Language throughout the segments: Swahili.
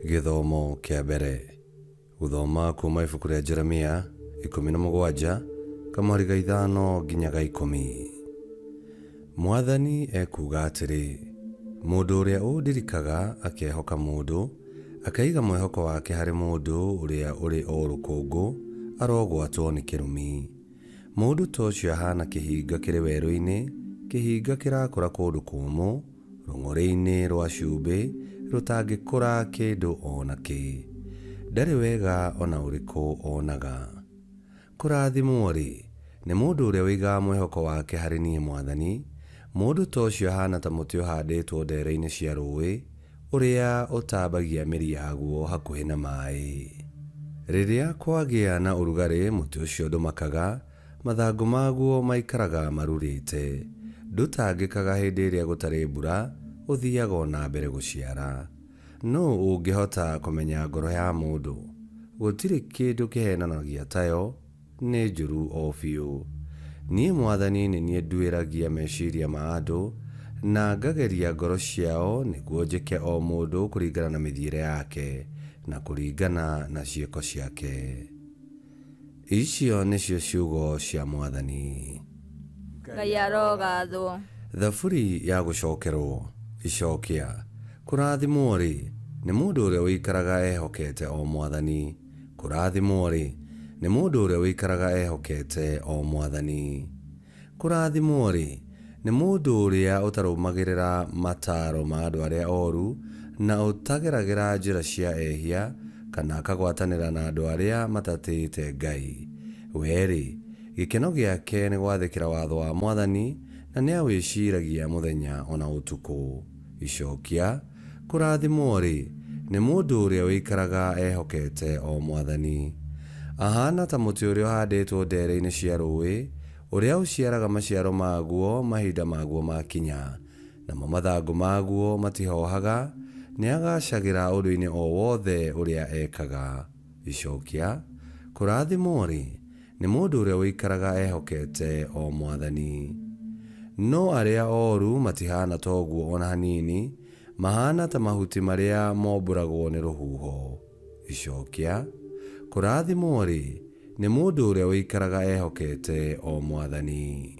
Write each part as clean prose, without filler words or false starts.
Githomo kia mbere. Guthoma kuma ibuku ria Jeremia 17 kamweri ga 5 nginya ga 10. Mwathani ekuga atiri, mundu uria undirikaga akehoka mundu, akaiga mwehoko wake hari mundu uria uri o rukungu, arogwatwo ni kirumi. Mundu ta ucio ahana kihinga kiri weru-ini, kihinga kirakura kundu kumu, rung'uri-ini rwa cumbi rutangikura kindu ona ki. Ndari wega ona uriku onaga. Kurathimwo-ri ni mundu uria wigaga mwehoko wake hari nie Mwathani. Mundu ta ucio ahana ta muti uhanditwo ndere-ini cia rũĩ, uria utambagia mĩri yaguo hakuhi na maĩ. Riria kwagia na urugari, muti ucio ndumakaga, mathangu maguo maikaraga marurite. Ndutangikaga hindi iria gutari mbura, uthiaga ona mbere guciara. No ungihota kumenya ngoro ya mundu? Gutiri kindu kihenanagia tayo, ni njuru o biu. Nie Mwathani ni nie nduiragia meciria ma andu, na ngageria ngoro ciao niguo njike o mundu kuringana na mithiire yake na kuringana na ciiko ciake. Icio nicio ciugo cia Mwathani. Ngai arogathwo. Thaburi ya gucokerwo. Icokia. Kurathimwo-ri ni mundu uria wikaraga ehokete o Mwathani. Kurathimwo-ri ni mundu uria wikaraga ehokete o Mwathani. Kurathimwo-ri ni mundu uria utarumagirira mataro ma andu aria oru, na utageragira njira cia ehia, kana akagwatanira na andu aria matatĩte Ngai. Weri, gikeno giake ni gwathĩkĩra watho wa Mwathani, na ni awĩciragia muthenya ona utuku. Icokia. Kurathimwo-ri ni mundu uria wikaraga ehokete o Mwathani. Ahana ta muti uria uhanditwo ndere-ini cia rũĩ, uria uciaraga maciaro maguo mahinda maguo makinya, namo mathangu maguo matihohaga, ni agacagira undu-ini o wothe uria ekaga. Icokia. Kurathimwo-ri ni mundu uria wikaraga ehokete o Mwathani. No aria oru matihana toguo ona hanini, mahana ta mahuti maria momburagwo ni ruhuho. Icokia. Kurathimwo-ri ni mundu uria wikaraga ehokete o Mwathani.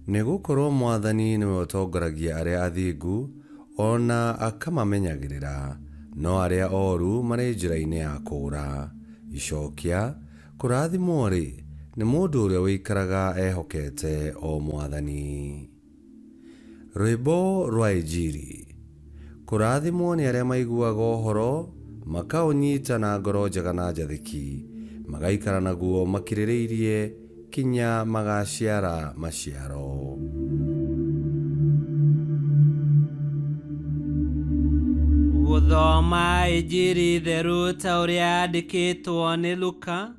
Nigukorwo Mwathani niwe utongoragia aria athingu, ona akamamenyagirira, no aria oru mari njira-ini ya kũũra. Icokia. Kurathimwo-ri ni mundu uria wikaraga ehokete o Mwathani. Rwimbo rwa Injili. Kurathimwo ni aria maiguaga ũhoro, makaũnyita na ngoro njega na njathĩki, magaikara naguo makirĩrĩirie kinya magaciara maciaro. Guthoma Injili theru ta uria yandĩkĩtwo nĩ Luka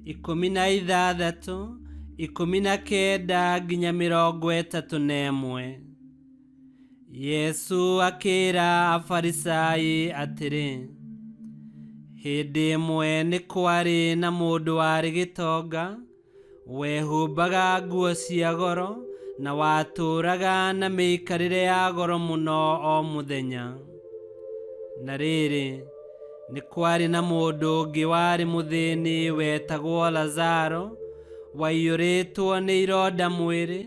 16:19 nginya 31. Yesu akĩra Afarisai atĩrĩ, hĩndĩ ĩmwe nĩ kwarĩ na mũndũ warĩ gĩtonga, wehumbaga nguo cia goro, na watũũraga na mĩikarĩre ya goro mũno o mũthenya. Na rĩrĩ, nĩ kwarĩ na mũndũ ũngĩ warĩ mũthĩni wetagwo Lazaro, waiyũrĩtwo nĩ ironda mwĩrĩ,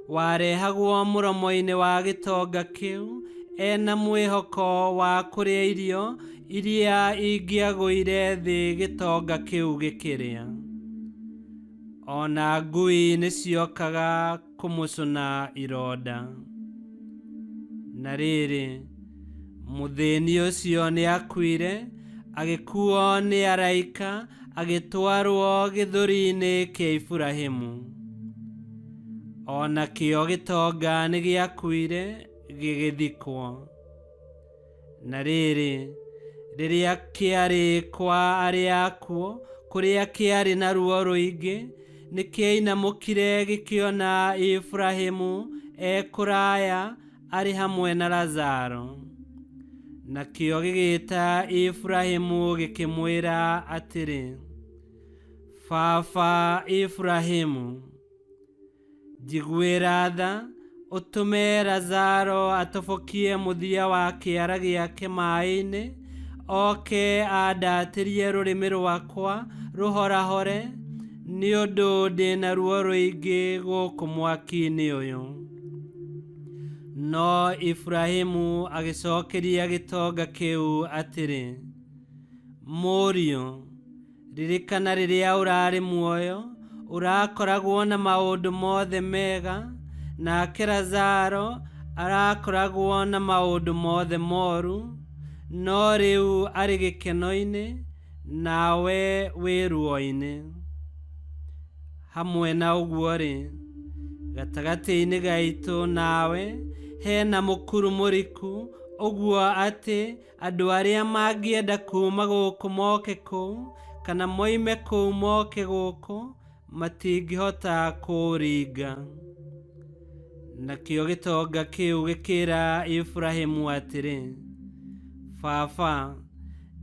warehagwo mũromo-inĩ wa gĩtonga kĩu, ena mwĩhoko wa kũrĩa irio iria ingĩagũire thĩ gĩtonga kĩu gĩkĩrĩa. Ona ngui nĩ ciokaga kũmũcũna ironda. Na rĩrĩ, mũthĩni ũcio nĩ akuire, agĩkuo nĩ araika, agĩtwarwo gĩthũri-inĩ kĩa Iburahĩmu. Ona kĩo gĩtonga nĩ gĩakuire gĩgĩthikwo. Na rĩrĩ, rĩrĩa kĩarĩ kwa arĩa akuo, kũrĩa kĩarĩ na ruo rũingĩ, nĩ kĩainamũkire gĩkĩona Iburahĩmu kũraya arĩ hamwe na Lazaro. Nakĩo gĩgĩta Iburahĩmu gĩkĩmwĩra atĩrĩ, Baba Iburahĩmu, njiguĩra tha, ũtũme Lazaro atobokie mũthia wa kĩara gĩake maĩ-inĩ, oke andatĩrie rũrĩmĩ rwakwa rũhorahore, nĩ ũndũ ndĩna ruo rũingĩ gũkũ mwaki-inĩ ũyũ. No Ibrahimu agĩcokeria gĩtonga kĩu atĩrĩ, mũriũ, ririkana rĩrĩa ũrarĩ muoyo, ũrakoragwo na maũndũ mothe mega, nake Lazaro arakoragwo na maũndũ mothe moru, no rĩu arĩ gĩkeno-inĩ, nawe wĩ ruo-inĩ. Hamwe na ũguo-rĩ, gatagatĩ-inĩ gaitũ nawe hena mũkuru mũriku, ũguo atĩ andũ arĩa mangĩenda kuma gũkũ moke kũu, kana moime kũu moke gũkũ, matingĩhota kũũringa. Nakĩo gĩtonga kĩu gĩkĩra Ibrahimu atĩrĩ, baba,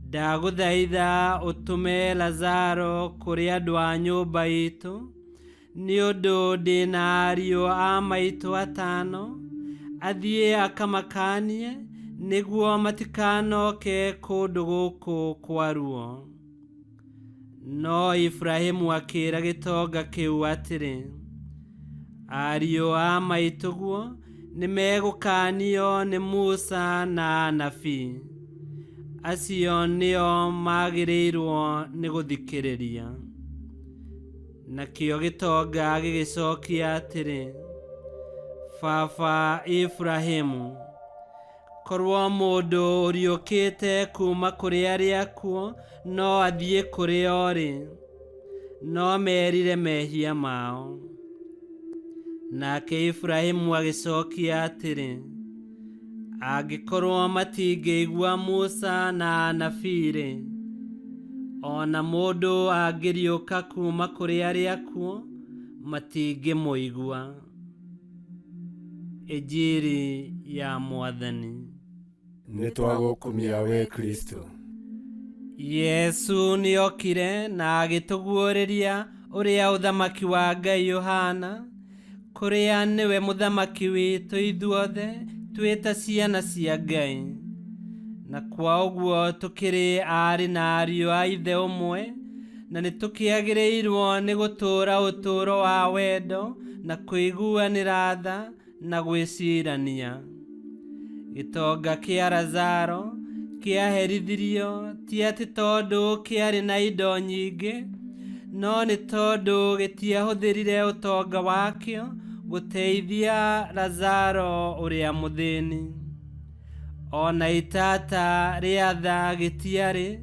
ndagũthaitha ũtũme Lazaro kũrĩ andũ a nyũmba itũ, nĩ ũndũ ndĩna ariũ a maitũ 5, athiĩ akamakanie, nĩguo matikanoke kũndũ gũkũ kwa ruo. No Ibrahimu akĩra gĩtonga kĩu atĩrĩ, ariũ a maitũguo nĩ megũkanio nĩ Musa na anabii, acio nĩo magĩrĩirwo nĩ gũthikĩrĩria. Nakĩo gĩtonga gĩgĩcokia atĩrĩ, baba Ibrahimu, korwo mũndũ ũriũkĩte kuma kũrĩ arĩa akuo no athiĩ kũrĩ o-rĩ, no merire mehia mao. Nake Ibrahimu agĩcokia atĩrĩ, angĩkorwo matingĩigua Musa na anabii-rĩ, ona mũndũ angĩriũka kuma kũrĩ arĩa akuo matingĩmũigua. Injili ya Mwathani. Nĩtwagũkumia we Kristo. Yesu nĩokire na agĩtũguũrĩria ũrĩa ũthamaki wa Ngai ũhana, kũrĩa nĩwe mũthamaki witũ ithuothe twĩta ciana cia Ngai. Na kwa ũguo tũkĩrĩ arĩ na ariũ a ithe ũmwe, na nĩtũkĩagĩrĩirwo nĩ gũtũũra ũtũũro wa wendo na kũiguanĩra tha na gwĩcirania. Gĩtonga kĩa Lazaro kĩaherithirio ti atĩ tondũ kĩarĩ na indo nyingĩ, no nĩ tondũ gĩtiahũthĩrire ũtonga wakĩo gũteithia Lazaro ũrĩa mũthĩni. Ona itata rĩa tha gĩtiarĩ,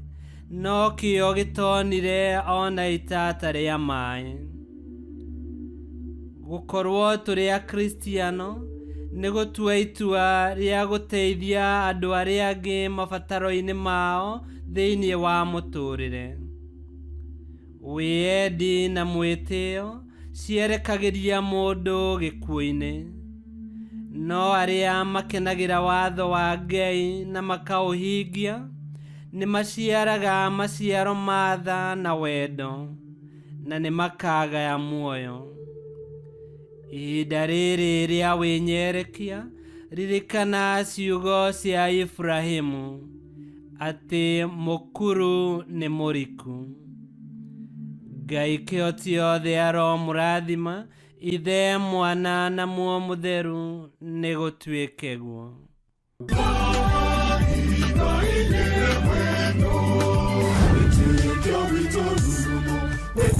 no kĩo gĩtonire ona itata rĩa maĩ. Gũkorwo tũrĩ akristiano nĩ gũtua itua rĩa gũteithia andũ arĩa angĩ mabataro-inĩ mao thĩinĩ wa mũtũrĩre. Wĩendi na mwĩtĩo cierekagĩria mũndũ gĩkuũ-inĩ, no arĩa makenagĩra watho wa Ngai na makaũhingia nĩ maciaraga maciaro ma tha na wendo, na nĩ makagaya muoyo. Ihinda rĩrĩ rĩa wĩnyerekia, ririkana ciugo cia Ibrahimu atĩ mũkuru nĩ mũriku. Ngai kĩhoti othe aromũrathima, Ithe, Mwana na Muoyo Mũtheru, nĩ gũtuĩke guo.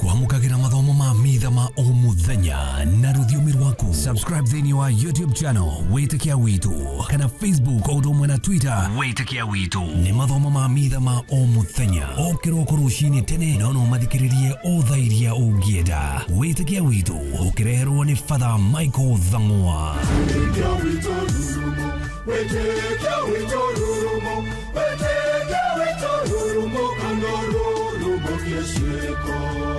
Kwamũkagĩra mathomo ma mitha ma o mũthenya na rũthiomi rwaku. Subscribe thĩinĩ wa YouTube channel Wĩtĩkia Witũ, kana Facebook o ũndũ ũmwe na Twitter Wĩtĩkia Witũ. Nĩ mathomo ma mitha ma o mũthenya, o kĩroko rũcinĩ tene, na no mathikĩrĩrie o thaa iria ũngĩenda. Wĩtĩkia Witũ ũkĩreherwo nĩ Father Michael Thang'wa. Wĩtĩkia Witũ rurumo, Wĩtĩkia Witũ rurumo, Wĩtĩkia Witũ rurumo, kana rurumo kĩciĩko.